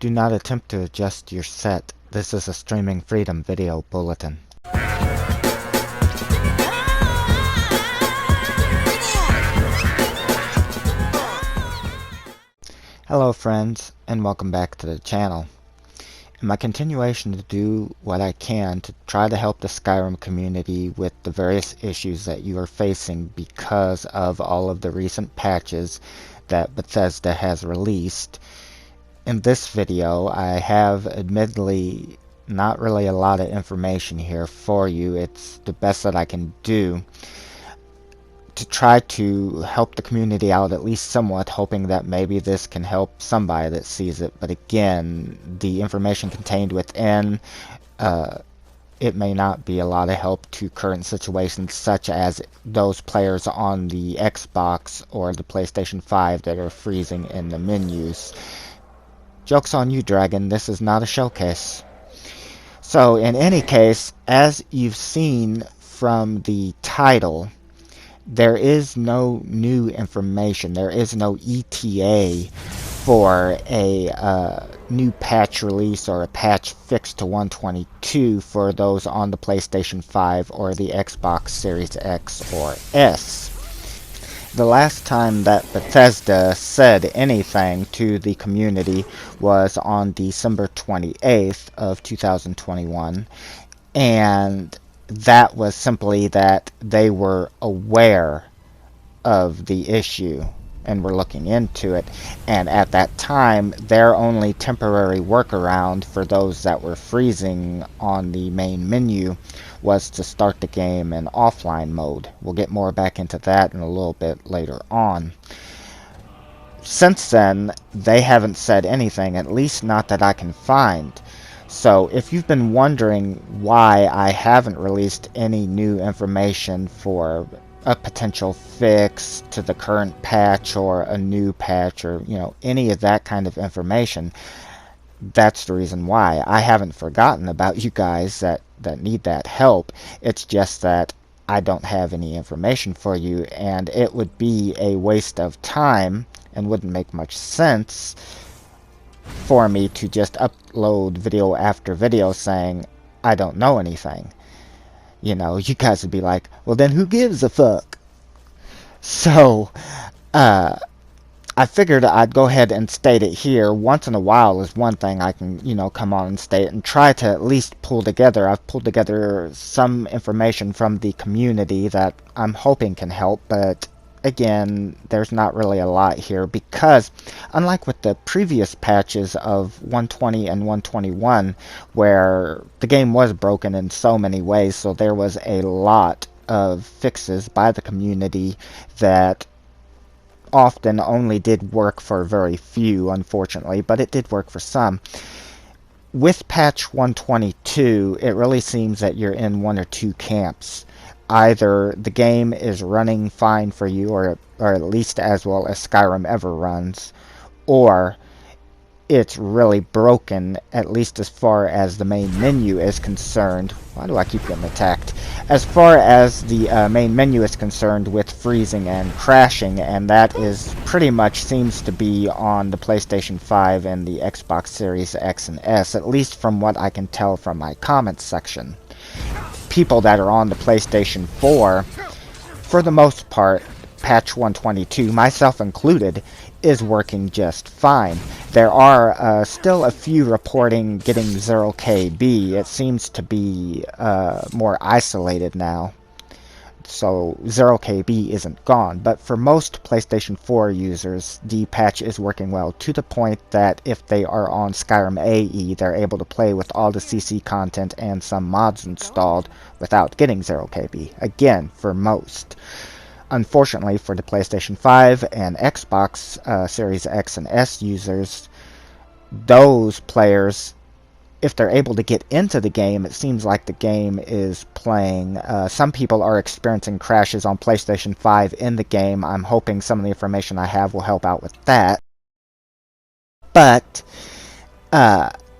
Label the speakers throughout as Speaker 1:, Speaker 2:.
Speaker 1: Do not attempt to adjust your set. This is a streaming freedom video bulletin. Hello friends, and welcome back to the channel. In my continuation to do what I can to try to help the Skyrim community with the various issues that you are facing because of all of the recent patches that Bethesda has released, in this video I have admittedly not really a lot of information here for you. It's the best that I can do to try to help the community out at least somewhat, hoping that maybe this can help somebody that sees it. But again, the information contained within it may not be a lot of help to current situations, such as those players on the Xbox or the PlayStation 5 that are freezing in the menus. Joke's on you, Dragon, this is not a showcase. So in any case, as you've seen from the title, there is no new information. There is no ETA for a new patch release or a patch fix to 122 for those on the PlayStation 5 or the Xbox Series X or S. The last time that Bethesda said anything to the community was on December 28th of 2021, and that was simply that they were aware of the issue and were looking into it, and at that time their only temporary workaround for those that were freezing on the main menu was to start the game in offline mode. We'll get more back into that in a little bit later on. Since then, they haven't said anything, at least not that I can find. So if you've been wondering why I haven't released any new information for a potential fix to the current patch or a new patch or any of that kind of information, that's the reason why. I haven't forgotten about you guys that need that help. It's just that I don't have any information for you, and it would be a waste of time and wouldn't make much sense for me to just upload video after video saying I don't know anything. You guys would be like, well then who gives a fuck? So I figured I'd go ahead and state it here. Once in a while is one thing I can come on and state and try to at least pull together. I've pulled together some information from the community that I'm hoping can help, but again, there's not really a lot here because unlike with the previous patches of 120 and 121 where the game was broken in so many ways, so there was a lot of fixes by the community that often only did work for very few, unfortunately, but it did work for some. With patch 122, it really seems that you're in one or two camps. Either the game is running fine for you, or at least as well as Skyrim ever runs, or it's really broken, at least as far as the main menu is concerned. Why do I keep getting attacked? As far as the main menu is concerned with freezing and crashing, and that is pretty much seems to be on the PlayStation 5 and the Xbox Series X and S, at least from what I can tell from my comments section. People that are on the PlayStation 4, for the most part, patch 122, myself included, is working just fine. There are still a few reporting getting 0 KB. It seems to be more isolated now, so 0 KB isn't gone. But for most PlayStation 4 users, the patch is working well, to the point that if they are on Skyrim AE, they're able to play with all the CC content and some mods installed without getting 0 KB. Again, for most. Unfortunately for the PlayStation 5 and Xbox Series X and S users, those players, if they're able to get into the game, it seems like the game is playing. Some people are experiencing crashes on PlayStation 5 in the game. I'm hoping some of the information I have will help out with that. But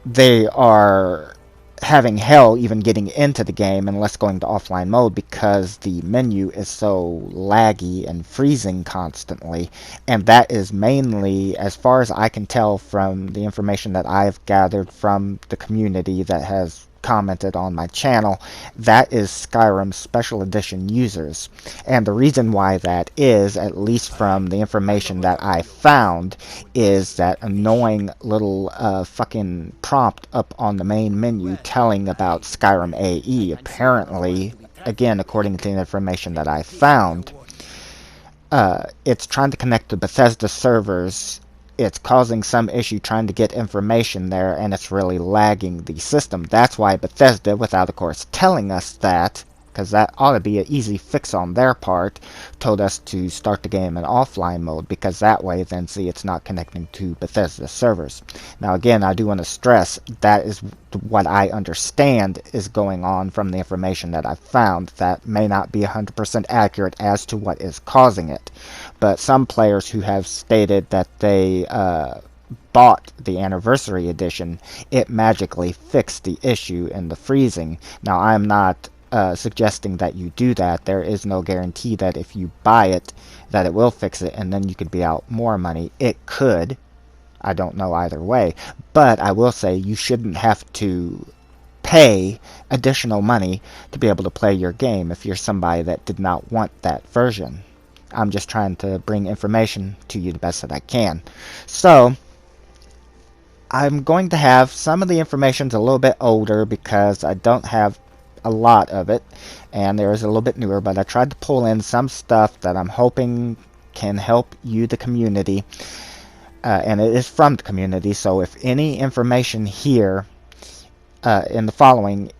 Speaker 1: they are having hell even getting into the game unless going to offline mode because the menu is so laggy and freezing constantly. And that is mainly, as far as I can tell from the information that I've gathered from the community that has commented on my channel, that is Skyrim Special Edition users. And the reason why that is, at least from the information that I found, is that annoying little fucking prompt up on the main menu telling about Skyrim AE. Apparently, again, according to the information that I found, it's trying to connect to Bethesda servers. It's causing some issue trying to get information there, and it's really lagging the system. That's why Bethesda, without of course telling us that, because that ought to be an easy fix on their part, told us to start the game in offline mode, because that way then see it's not connecting to Bethesda servers. Now again, I do want to stress that is what I understand is going on from the information that I've found. That may not be 100% accurate as to what is causing it, but some players who have stated that they bought the Anniversary Edition, it magically fixed the issue in the freezing. Now I'm not suggesting that you do that. There is no guarantee that if you buy it that it will fix it and then you could be out more money. It could. I don't know either way. But I will say you shouldn't have to pay additional money to be able to play your game if you're somebody that did not want that version. I'm just trying to bring information to you the best that I can. So I'm going to have some of the information's a little bit older because I don't have a lot of it, and there is a little bit newer, but I tried to pull in some stuff that I'm hoping can help you, the community, and it is from the community. So if any information here in the following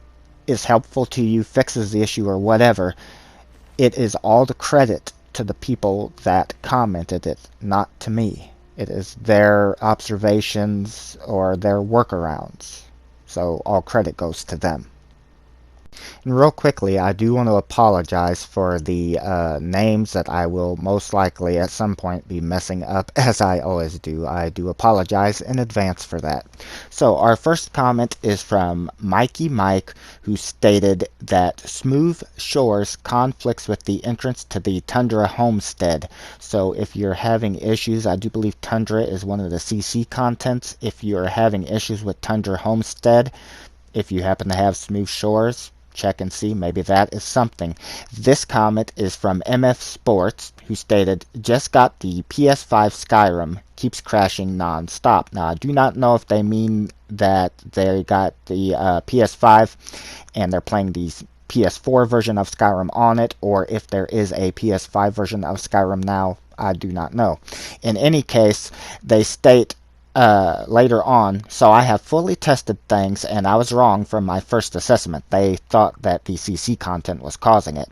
Speaker 1: is helpful to you, fixes the issue or whatever, it is all the credit to the people that commented it, not to me. It is their observations or their workarounds, so all credit goes to them. And real quickly, I do want to apologize for the names that I will most likely at some point be messing up, as I always do. I do apologize in advance for that. So our first comment is from Mikey Mike, who stated that Smooth Shores conflicts with the entrance to the Tundra Homestead. So if you're having issues, I do believe Tundra is one of the CC contents. If you're having issues with Tundra Homestead, if you happen to have Smooth Shores, check and see, maybe that is something. This comment is from MF Sports, who stated, just got the PS5 Skyrim, keeps crashing non-stop. Now I do not know if they mean that they got the PS5 and they're playing the PS4 version of Skyrim on it, or if there is a PS5 version of Skyrim now. I do not know. In any case, they state later on, so I have fully tested things and I was wrong from my first assessment. They thought that the CC content was causing it.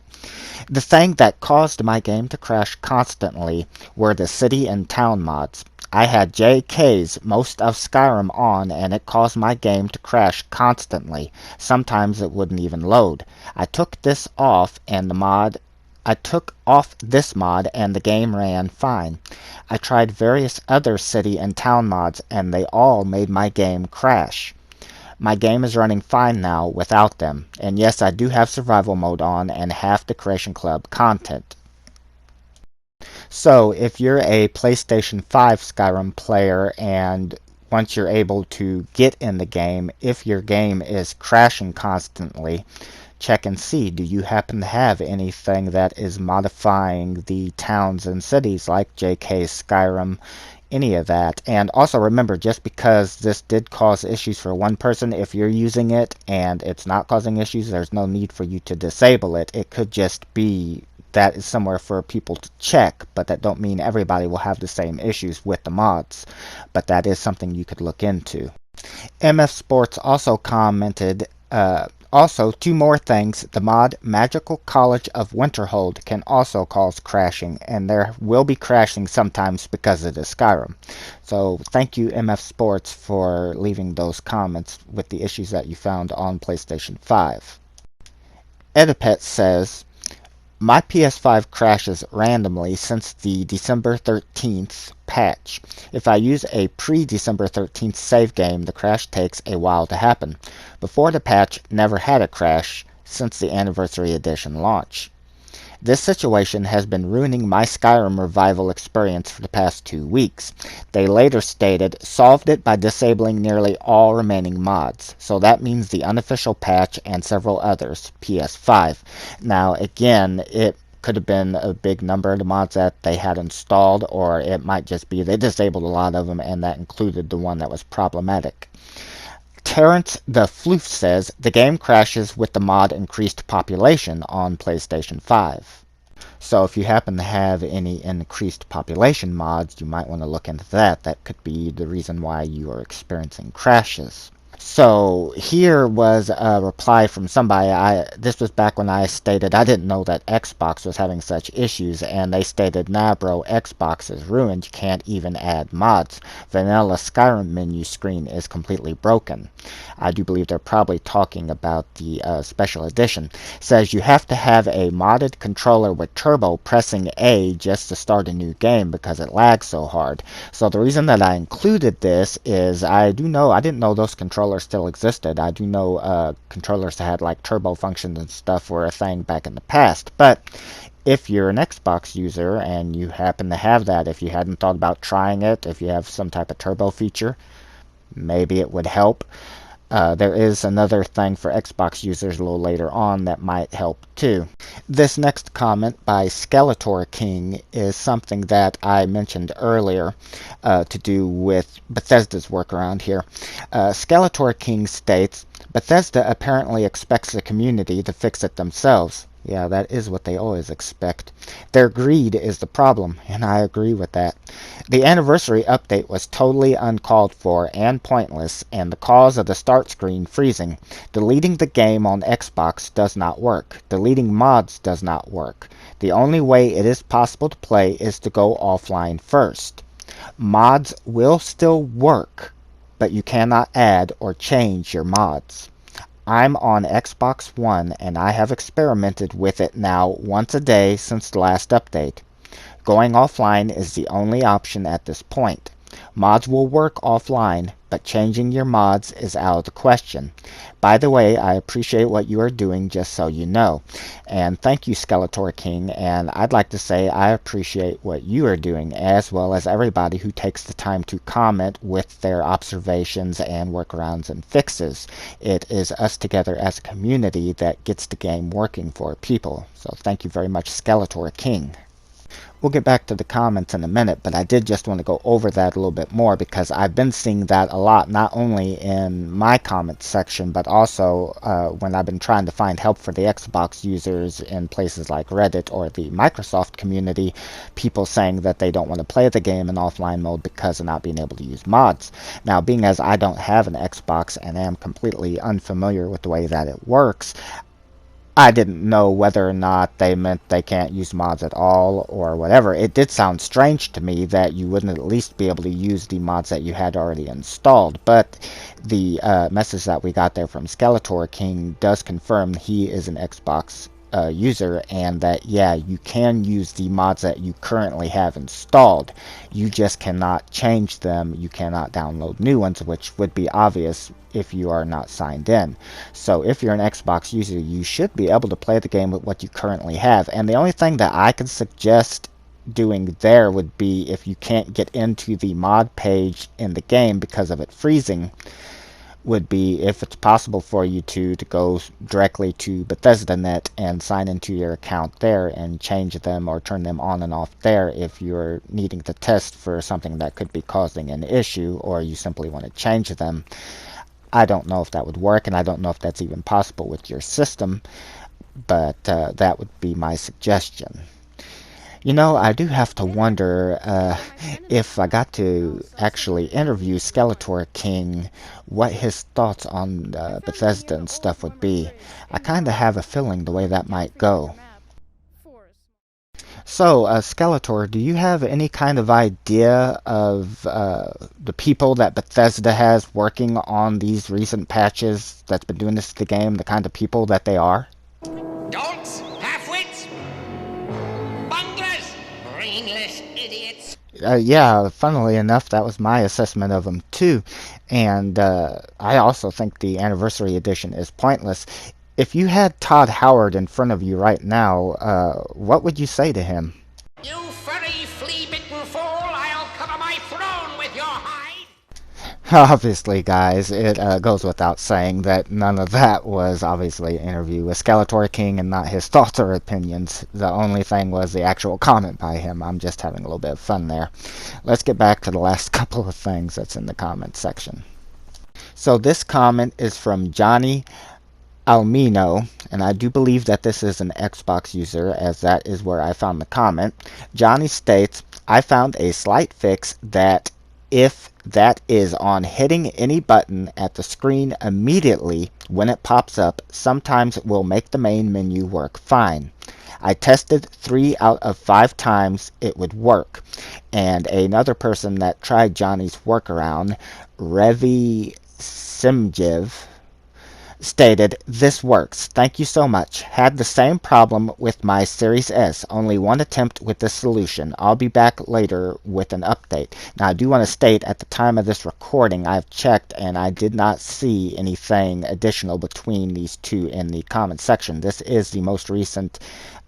Speaker 1: The thing that caused my game to crash constantly were the city and town mods. I had JK's most of Skyrim on and it caused my game to crash constantly. Sometimes it wouldn't even load. I took this off this mod and the game ran fine. I tried various other city and town mods and they all made my game crash. My game is running fine now without them. And yes, I do have survival mode on and half the Creation Club content. So if you're a PlayStation 5 Skyrim player and once you're able to get in the game, if your game is crashing constantly, check and see, do you happen to have anything that is modifying the towns and cities like JK's Skyrim, any of that? And also remember, just because this did cause issues for one person, if you're using it and it's not causing issues, there's no need for you to disable it. It could just be that is somewhere for people to check, but that don't mean everybody will have the same issues with the mods. But that is something you could look into. MF Sports also commented, also, two more things. The mod Magical College of Winterhold can also cause crashing, and there will be crashing sometimes because it is Skyrim. So thank you, MF Sports, for leaving those comments with the issues that you found on PlayStation 5. Edipet says, My PS5 crashes randomly since the December 13th patch. If I use a pre-December 13th save game, the crash takes a while to happen. Before the patch, never had a crash since the Anniversary Edition launch. This situation has been ruining my Skyrim revival experience for the past 2 weeks. They later stated, solved it by disabling nearly all remaining mods. So that means the unofficial patch and several others, PS5. Now again, it could have been a big number of the mods that they had installed, or it might just be they disabled a lot of them and that included the one that was problematic. Terrence the Floof says the game crashes with the mod increased population on PlayStation 5. So if you happen to have any increased population mods, you might want to look into that. That could be the reason why you are experiencing crashes. So here was a reply from somebody. This was back when I stated I didn't know that Xbox was having such issues, and they stated, nah bro, Xbox is ruined, you can't even add mods. Vanilla Skyrim menu screen is completely broken. I do believe they're probably talking about the special edition. Says you have to have a modded controller with turbo pressing A just to start a new game because it lags so hard. So the reason that I included this is I didn't know those controllers still existed. I do know controllers that had like turbo functions and stuff were a thing back in the past. But if you're an Xbox user and you happen to have that, if you hadn't thought about trying it, if you have some type of turbo feature, maybe it would help. There is another thing for Xbox users a little later on that might help too. This next comment by Skeletor King is something that I mentioned earlier to do with Bethesda's workaround here. Skeletor King states, Bethesda apparently expects the community to fix it themselves. Yeah, that is what they always expect. Their greed is the problem, and I agree with that. The anniversary update was totally uncalled for and pointless, and the cause of the start screen freezing. Deleting the game on Xbox does not work. Deleting mods does not work. The only way it is possible to play is to go offline first. Mods will still work, but you cannot add or change your mods. I'm on Xbox One and I have experimented with it now once a day since the last update. Going offline is the only option at this point. Mods will work offline, but changing your mods is out of the question. By the way, I appreciate what you are doing, just so you know. And thank you, Skeletor King, and I'd like to say I appreciate what you are doing, as well as everybody who takes the time to comment with their observations and workarounds and fixes. It is us together as a community that gets the game working for people. So thank you very much, Skeletor King. We'll get back to the comments in a minute, but I did just want to go over that a little bit more because I've been seeing that a lot, not only in my comments section, but also when I've been trying to find help for the Xbox users in places like Reddit or the Microsoft community, people saying that they don't want to play the game in offline mode because of not being able to use mods. Now, being as I don't have an Xbox and am completely unfamiliar with the way that it works, I didn't know whether or not they meant they can't use mods at all or whatever. It did sound strange to me that you wouldn't at least be able to use the mods that you had already installed. But the message that we got there from Skeletor King does confirm he is an Xbox user, and that yeah, you can use the mods that you currently have installed. You just cannot change them. You cannot download new ones, which would be obvious if you are not signed in. So if you're an Xbox user, you should be able to play the game with what you currently have. And the only thing that I could suggest doing there would be, if you can't get into the mod page in the game because of it freezing, would be if it's possible for you to go directly to Bethesda.net and sign into your account there and change them or turn them on and off there if you're needing to test for something that could be causing an issue, or you simply want to change them. I don't know if that would work, and I don't know if that's even possible with your system, but that would be my suggestion. You know, I do have to wonder if I got to actually interview Skeletor King, what his thoughts on Bethesda and stuff would be. I kind of have a feeling the way that might go. So, Skeletor, do you have any kind of idea of the people that Bethesda has working on these recent patches that's been doing this to the game, the kind of people that they are?
Speaker 2: Don'ts, half-wits,
Speaker 1: Yeah, funnily enough, that was my assessment of him too. And I also think the anniversary edition is pointless. If you had Todd Howard in front of you right now, what would you say to him?
Speaker 2: You furry, flea-bitten fool! I'll cover my throne with your hide!
Speaker 1: Obviously, guys, it goes without saying that none of that was obviously an interview with Skeletor King and not his thoughts or opinions. The only thing was the actual comment by him. I'm just having a little bit of fun there. Let's get back to the last couple of things that's in the comment section. So this comment is from Johnny Almino, and I do believe that this is an Xbox user, as that is where I found the comment. Johnny states, I found a slight fix that if that is on hitting any button at the screen immediately when it pops up, sometimes it will make the main menu work fine. I tested 3 out of 5 times it would work. And another person that tried Johnny's workaround, Revi Simjev, stated, this works. Thank you so much. Had the same problem with my Series S. Only one attempt with this solution. I'll be back later with an update. Now, I do want to state at the time of this recording, I've checked and I did not see anything additional between these two in the comment section. This is the most recent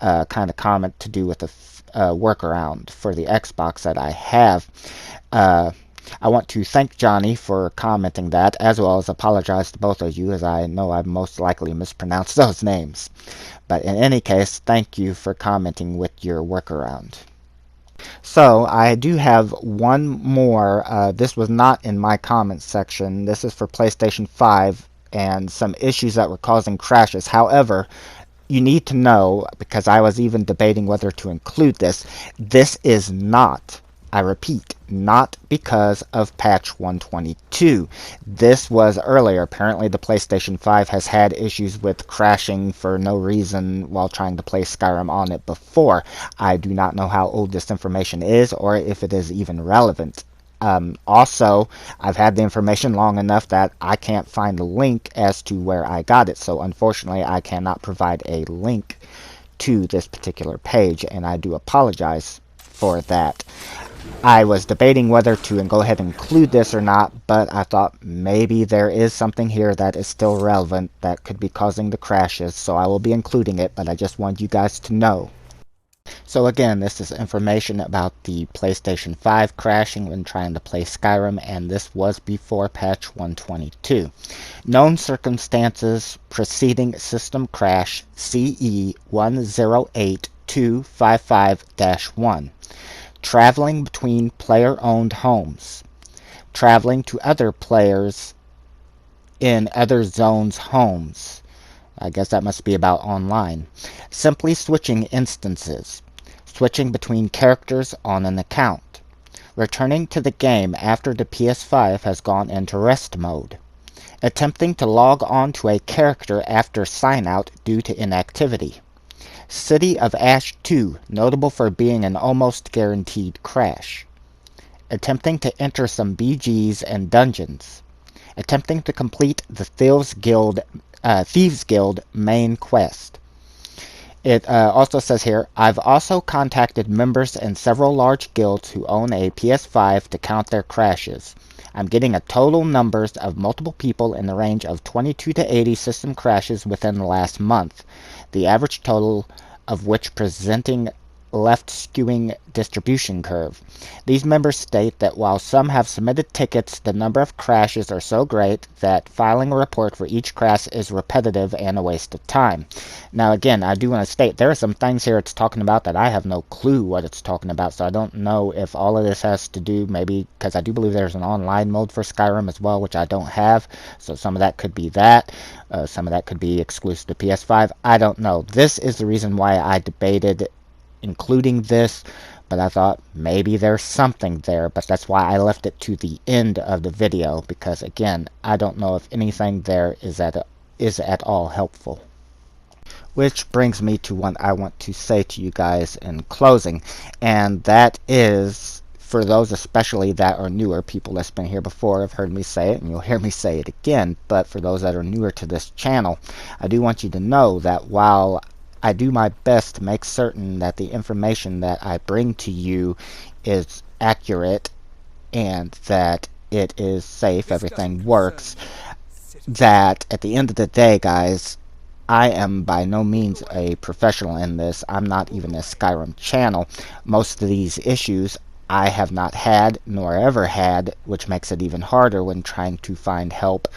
Speaker 1: kind of comment to do with the workaround for the Xbox that I have. I want to thank Johnny for commenting that, as well as apologize to both of you, as I know I most likely mispronounced those names. But in any case, thank you for commenting with your workaround. So I do have one more. This was not in my comments section. This is for PlayStation 5 and some issues that were causing crashes. However, you need to know, because I was even debating whether to include this, this is not, I repeat, not because of patch 122. This was earlier. Apparently the PlayStation 5 has had issues with crashing for no reason while trying to play Skyrim on it before. I do not know how old this information is or if it is even relevant. Also, I've had the information long enough that I can't find a link as to where I got it, so unfortunately I cannot provide a link to this particular page, and I do apologize for that. I was debating whether to go ahead and include this or not, but I thought maybe there is something here that is still relevant that could be causing the crashes, so I will be including it, but I just want you guys to know. So again, this is information about the PlayStation 5 crashing when trying to play Skyrim, and this was before patch 122. Known circumstances preceding system crash CE 108255-1. Traveling between player-owned homes. Traveling to other players in other zones' homes. I guess that must be about online. Simply switching instances. Switching between characters on an account. Returning to the game after the PS5 has gone into rest mode. Attempting to log on to a character after sign-out due to inactivity. City of Ash 2, notable for being an almost guaranteed crash. Attempting to enter some BGs and dungeons. Attempting to complete the Thieves Guild main quest. It also says here, I've also contacted members in several large guilds who own a PS5 to count their crashes. I'm getting a total numbers of multiple people in the range of 22 to 80 system crashes within the last month, the average total of which presenting left skewing distribution curve. These members state that while some have submitted tickets, the number of crashes are so great that filing a report for each crash is repetitive and a waste of time. Now again, I do want to state there are some things here it's talking about that I have no clue what it's talking about, so I don't know if all of this has to do, maybe because I do believe there's an online mode for Skyrim as well, which I don't have, so some of that could be that. Some of that could be exclusive to PS5. I don't know. This is the reason why I debated including this, but I thought maybe there's something there, but that's why I left it to the end of the video, because again, I don't know if anything there is at all helpful. Which brings me to what I want to say to you guys in closing, and that is, for those especially that are newer, people that's been here before have heard me say it, and you'll hear me say it again, but for those that are newer to this channel, I do want you to know that while I do my best to make certain that the information that I bring to you is accurate and that it is safe, everything works, that at the end of the day, guys, I am by no means a professional in this. I'm not even a Skyrim channel. Most of these issues I have not had nor ever had, which makes it even harder when trying to find help,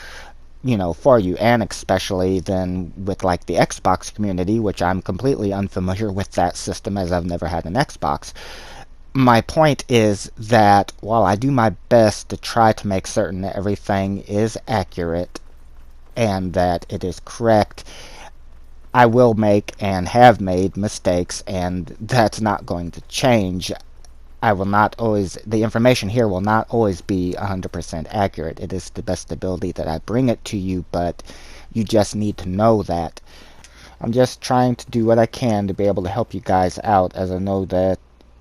Speaker 1: for you, and especially then with like the Xbox community, which I'm completely unfamiliar with that system as I've never had an Xbox. My point is that while I do my best to try to make certain that everything is accurate and that it is correct, I will make and have made mistakes, and that's not going to change. I will not always, the information here will not always be 100% accurate. It is the best ability that I bring it to you, but you just need to know that. I'm just trying to do what I can to be able to help you guys out, as I know that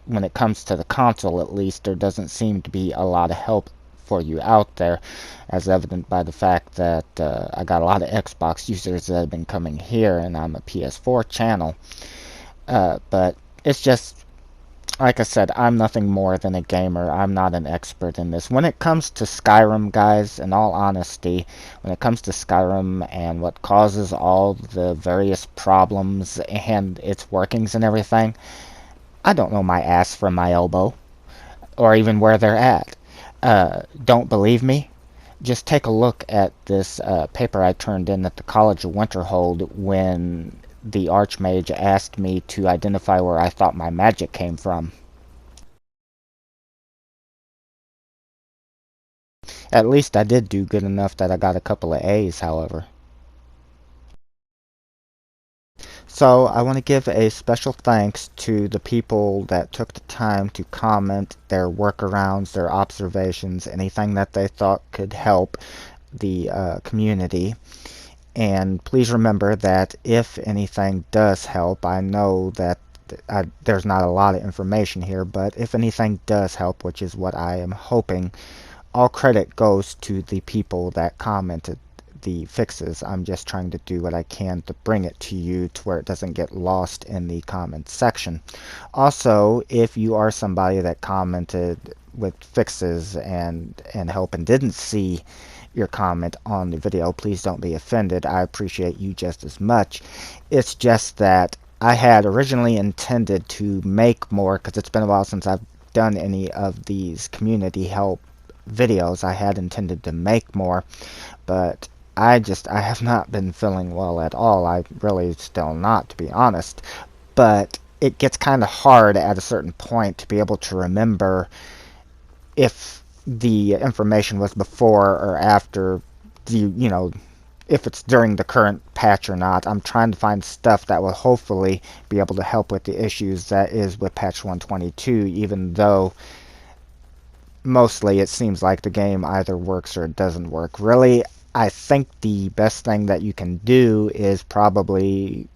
Speaker 1: when it comes to the console at least, there doesn't seem to be a lot of help for you out there, as evident by the fact that I got a lot of Xbox users that have been coming here, and I'm a PS4 channel. But it's just, like I said, I'm nothing more than a gamer. I'm not an expert in this. When it comes to Skyrim, guys, in all honesty, when it comes to Skyrim and what causes all the various problems and its workings and everything, I don't know my ass from my elbow, or even where they're at. Don't believe me? Just take a look at this paper I turned in at the College of Winterhold when the Archmage asked me to identify where I thought my magic came from. At least I did do good enough that I got a couple of A's, however. So I want to give a special thanks to the people that took the time to comment their workarounds, their observations, anything that they thought could help the community. And please remember that if anything does help, I know that there's not a lot of information here, but if anything does help, which is what I am hoping, all credit goes to the people that commented the fixes. I'm just trying to do what I can to bring it to you to where it doesn't get lost in the comments section. Also, if you are somebody that commented with fixes and help and didn't see your comment on the video, please don't be offended. I appreciate you just as much. It's just that I had originally intended to make more, because it's been a while since I've done any of these community help videos. I had intended to make more, but I have not been feeling well at all. I really still not, to be honest. But it gets kind of hard at a certain point to be able to remember if the information was before or after the, if it's during the current patch or not. I'm trying to find stuff that will hopefully be able to help with the issues that is with patch 122, even though mostly it seems like the game either works or it doesn't work. Really, I think the best thing that you can do is probably,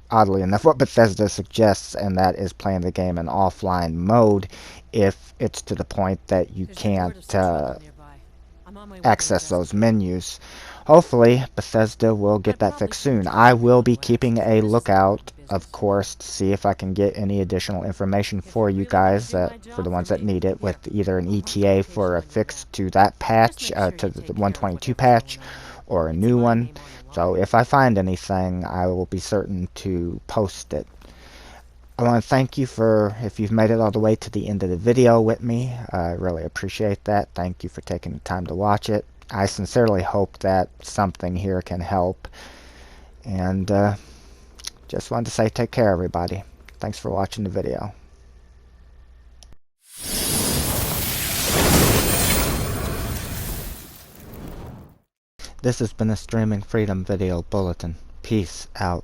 Speaker 1: oddly enough, what Bethesda suggests, and that is playing the game in offline mode if it's to the point that you can't access those menus. Hopefully, Bethesda will get that fixed soon. I will be keeping a lookout, of course, to see if I can get any additional information for you guys, for the ones that need it, with either an ETA for a fix to that patch, to the 122 patch, or a new one. So if I find anything, I will be certain to post it. I want to thank you if you've made it all the way to the end of the video with me. I really appreciate that. Thank you for taking the time to watch it. I sincerely hope that something here can help. And just wanted to say take care, everybody. Thanks for watching the video. This has been a Streaming Freedom Video Bulletin. Peace out.